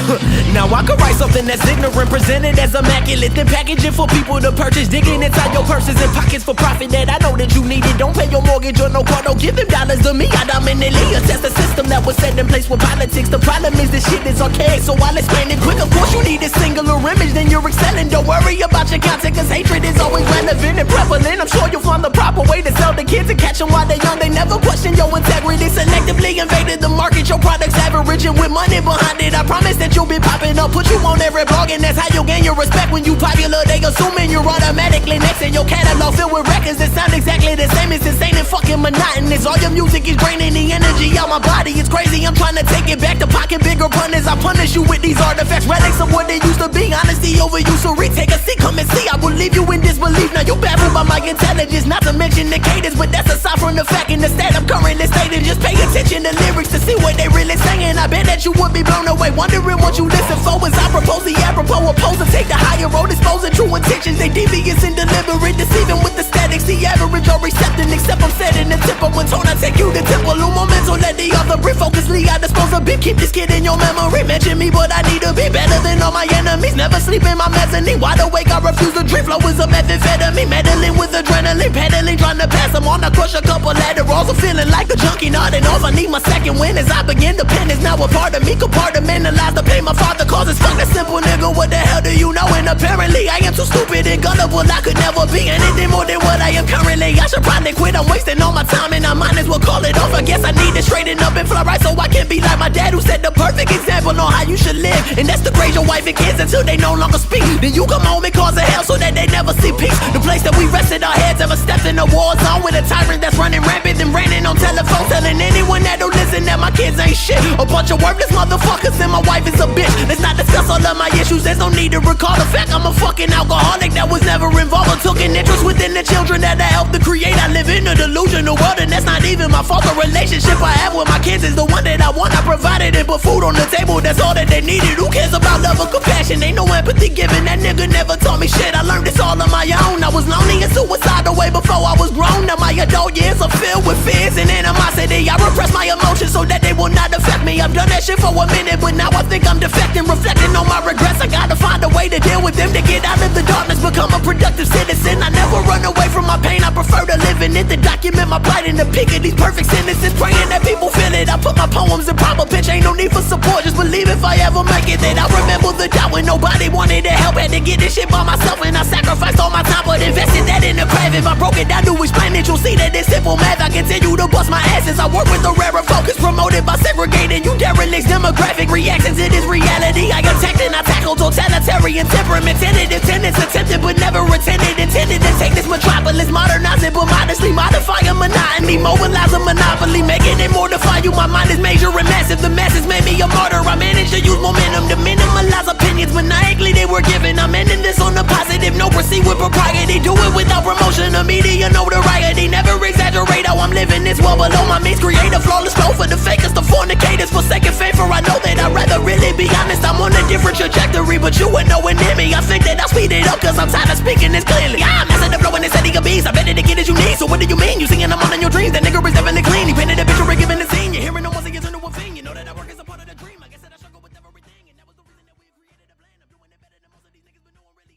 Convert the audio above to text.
Look, now I could write something that's ignorant, presented as immaculate, then package it for people to purchase, digging inside your purses and pockets for profit that I know that you need it. Don't pay your mortgage or no car, don't give them dollars to me. I dominantly assess the system that was set in place for politics. The problem is this shit is archaic, so I'll explain it quick. Of course you need a singular image, then you're excelling. Don't worry about your content, cause hatred is always relevant and prevalent. I'm sure you'll find the proper way to sell the kids and catch them while they're young. They never question your integrity, selectively invaded the market. Your product's average and with money behind it, I promise that you'll be popping up. Put you on every blog and that's how you'll gain your respect. When you popular, they assuming you're automatically next in your catalog filled with records that sound exactly the same. It's insane and fucking monotonous. All your music is draining the energy out my body. It's crazy, I'm trying to take it back to pocket bigger punters. I punish you with these artifacts, relics of what they used to be. Honesty over you, so retake a seat, come and see. I will leave you in disbelief. Now you baffled by my intelligence, not to mention the cadence, but that's aside from the fact in the state I'm currently stating. Just pay attention to lyrics to see what they really saying. I bet that you would be blown away, wondering what you listen for. As I propose the apropos, oppose to take the higher road, exposing true intentions. They devious and deliberate, deceiving with the statics. The average or recepting, except I'm setting the tip up when tone I take you to temple. Momentum, let the other brief focusly. I dispose a bit, keep this kid in your memory. Mention me, but I need to be better than all my enemies. Never sleep in my mezzanine, wide awake, I refuse to dream. Flow is a methamphetamine, meddling with adrenaline, pedaling, trying to pass them on. I crush a couple laterals, I'm feeling like a junkie, nodding off. I need my second win as I begin to pen. Is now a part of me, compartmentalize the pain my father causes. Fuck that simple nigga, what the hell do you know? And apparently I am too stupid and gullible. I could never be anything more than what I am currently. I should probably quit, I'm wasting all my time and I might as well call it off. I guess I need to straighten up and fly right so I can be like my dad, who set the perfect example on how you should live. And that's to raise your wife and kids until they no longer speak. Then you come home and cause a hell so that they never see peace. The place that we rested our heads, ever stepped in a war zone with a tyrant that's running rampant and raining on telephone, telling anyone that don't listen that my kids ain't shit. A bunch of worthless motherfuckers and my wife is a bitch. Let's not discuss all of my issues, there's no need to recall the fact I'm a fucking alcoholic that was never involved or took an interest within the children that I helped to create. I live in a delusional world and that's not even my fault. The relationship I have with my kids is the one that I want. I provided and put food on the table, that's all that they needed. Who cares about love or compassion? Ain't no empathy given, that nigga never taught me shit. I learned this all on my own. I was lonely and suicidal way before I was grown. Now my adult years are filled with fears and animosity. I repress my emotions so that they will not affect me. I've done that shit for a minute, but now I think I'm defecting. Reflecting on my regrets, I gotta find a way to deal with them, to get out of the darkness, become a productive citizen. I never run away from my pain, I prefer to live in it. To document my plight in the peak of these perfect sentences, praying that people feel it. I put my poems in proper pitch, ain't no need for support. Just believe if I ever make it that I remember the doubt when nobody wanted to help. Had to get this shit by myself and I sacrificed all my time, but invested that in the craft. If I broke it down to explain it, you'll see that it's simple math. I continue to bust my ass as I work with the rarer focus, promoted by segregating you derelicts. Demographic reactions to this reality. I attacked and I tackled totalitarian temperament, tentative tenants, attempted but never intended. Intended to take this metropolis, modernize it but modestly modify a monotony, mobilize a monopoly, making it mortify you. My mind is major and massive, the masses made me a martyr. I managed to use momentum to minimalize opinions maniacally they were given. I'm ending this on the positive, no proceed with propriety. Do it without promotion or media notoriety. Never exaggerate how I'm living this well below my means. Create a flawless flow for the fakers, the fornicators, forsaken faith. For I know that I'd rather really be honest. I'm on a different trajectory, but you ain't nowhere near me. I think that I'll speed it up, cause I'm tired of speaking this clearly. I'm messing the flow and it's setting a beast. I bet it to get as you need, so what do you mean? You see